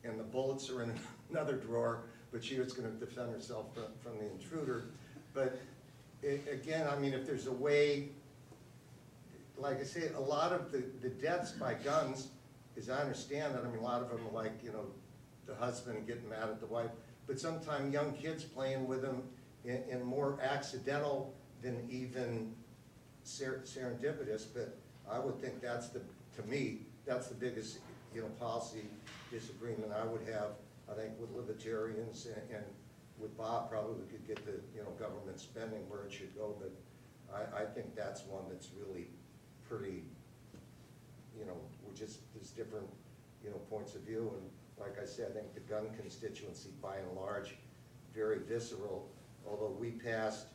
and the bullets are in another drawer, but she was going to defend herself from the intruder. But again, I mean, if there's a way, like I say, a lot of the deaths by guns, as I understand it, I mean, a lot of them are like, you know, the husband getting mad at the wife, but sometimes young kids playing with them in more accidental than even serendipitous. But I would think that's to me, that's the biggest, you know, policy disagreement I would have. I think with Libertarians and with Bob, probably we could get the, you know, government spending where it should go, but I think that's one that's really pretty, you know, there's different, you know, points of view. And like I said, I think the gun constituency, by and large, very visceral. Although we passed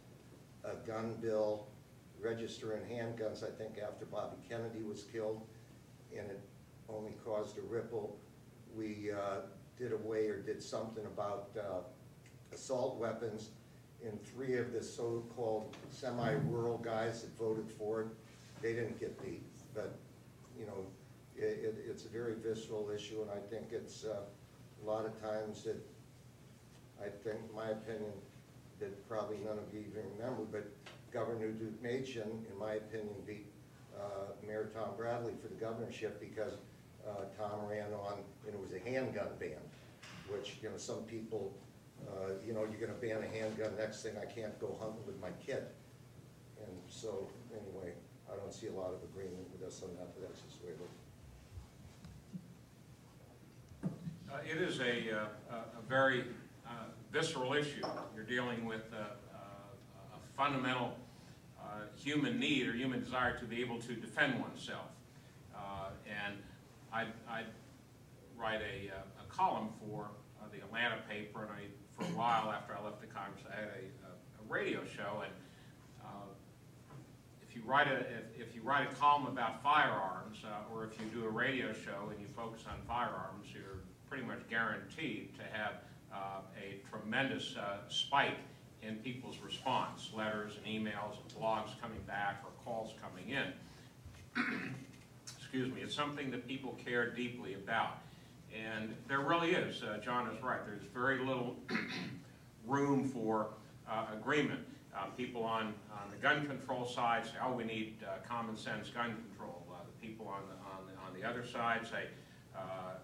a gun bill registering handguns, I think, after Bobby Kennedy was killed, and it only caused a ripple. We did away or did something about assault weapons, and 3 of the so-called semi-rural guys that voted for it, they didn't get beat. But, you know, it's a very visceral issue, and I think it's a lot of times that, I think, my opinion, that probably none of you even remember, but Governor Nugent, in my opinion, beat Mayor Tom Bradley for the governorship because Tom ran on, and it was a handgun ban, which, you know, some people, you know, you're going to ban a handgun, next thing I can't go hunting with my kid. And so, anyway, I don't see a lot of agreement with us on that, but that's just the way it looks. It is a very visceral issue. You're dealing with a fundamental human need or human desire to be able to defend oneself. And I'd write a column for the Atlanta paper, and for a while after I left the Congress, I had a radio show. And if you write a column about firearms, or if you do a radio show and you focus on firearms, you're pretty much guaranteed to have a tremendous spike in people's response, letters and emails and blogs coming back or calls coming in. Excuse me, it's something that people care deeply about. And there really is, John is right, there's very little room for agreement. People on the gun control side say, oh, we need common sense gun control. The people on the other side say,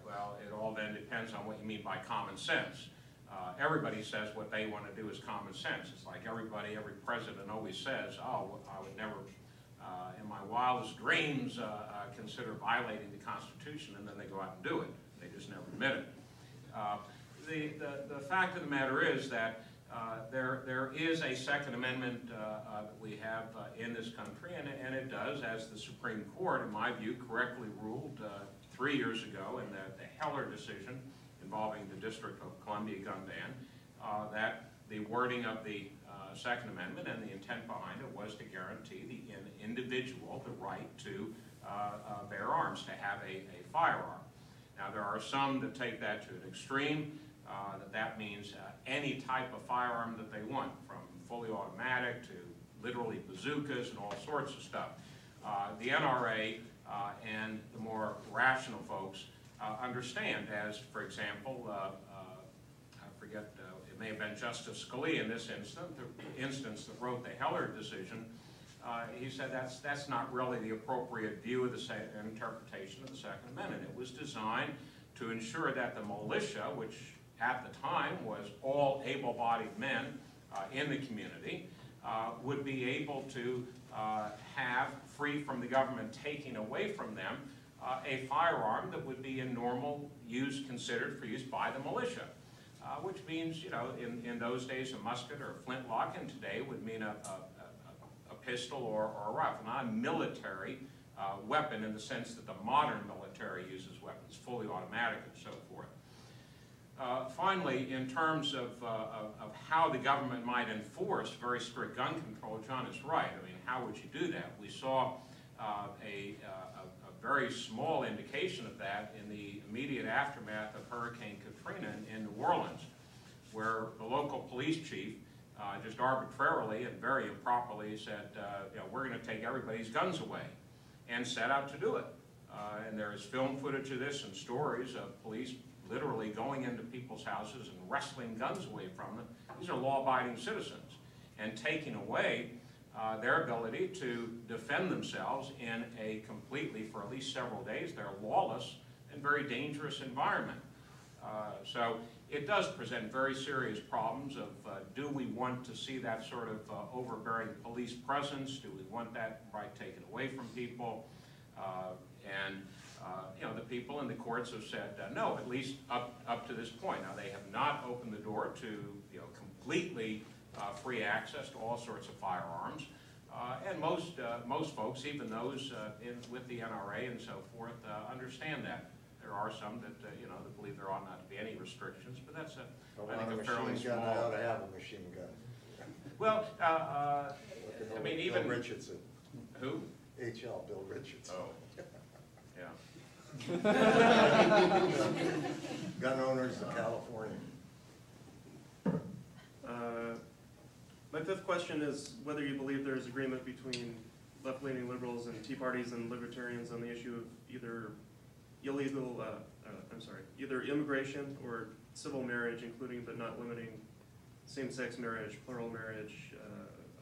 well, it all then depends on what you mean by common sense. Everybody says what they want to do is common sense. It's like every president always says, oh, I would never, in my wildest dreams, consider violating the Constitution, and then they go out and do it. They just never admit it. The fact of the matter is that there is a Second Amendment that we have in this country, and it does, as the Supreme Court, in my view, correctly ruled 3 years ago in the Heller decision involving the District of Columbia gun ban, that the wording of the Second Amendment and the intent behind it was to guarantee the individual the right to bear arms, to have a firearm. Now, there are some that take that to an extreme, that means any type of firearm that they want, from fully automatic to literally bazookas and all sorts of stuff. The NRA and the more rational folks understand, as, for example, I forget, it may have been Justice Scalia in this instance that wrote the Heller decision. He said that's not really the appropriate view of the interpretation of the Second Amendment. It was designed to ensure that the militia, which at the time was all able-bodied men in the community, would be able to have, free from the government taking away from them, a firearm that would be in normal use, considered for use by the militia. Which means, you know, in those days a musket or a flintlock, and today would mean a pistol or a rifle, not a military weapon in the sense that the modern military uses weapons, fully automatic and so forth. Finally, in terms of how the government might enforce very strict gun control, John is right. I mean, how would you do that? We saw a very small indication of that in the immediate aftermath of Hurricane Katrina in New Orleans, where the local police chief just arbitrarily and very improperly said, you know, we're going to take everybody's guns away, and set out to do it. And there is film footage of this and stories of police literally going into people's houses and wrestling guns away from them. These are law-abiding citizens, and taking away their ability to defend themselves in a completely, for at least several days, their lawless and very dangerous environment. So it does present very serious problems of do we want to see that sort of overbearing police presence? Do we want that right taken away from people? You know, the people in the courts have said no, at least up to this point. Now, they have not opened the door to, you know, completely free access to all sorts of firearms. And most folks, even those with the NRA and so forth, understand that. There are some that, you know, that believe there ought not to be any restrictions, but that's, I think, a fairly small... I ought to have a machine gun. Well, I mean, even... Bill Richardson. Who? H.L. Bill Richardson. Oh, yeah. Gun owners of California. My fifth question is whether you believe there is agreement between left-leaning liberals and Tea Parties and Libertarians on the issue of either illegal, either immigration or civil marriage, including but not limiting same-sex marriage, plural marriage,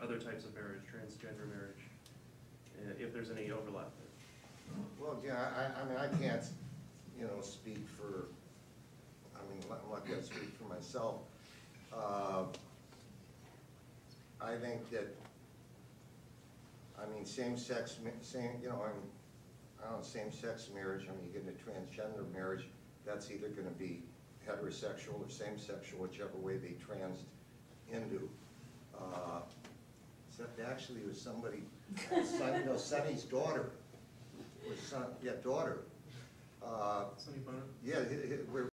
other types of marriage, transgender marriage, if there's any overlap there. Well, yeah, I mean, I can't, you know, speak for, I mean, I'm not going to speak for myself. I think that, I mean, same-sex, you know, I don't know, same-sex marriage, I mean, you get into transgender marriage, that's either going to be heterosexual or same-sexual, whichever way they trans into. Except actually, it was somebody, you know, Sonny's daughter, daughter. Sonny Bono? Yeah, we're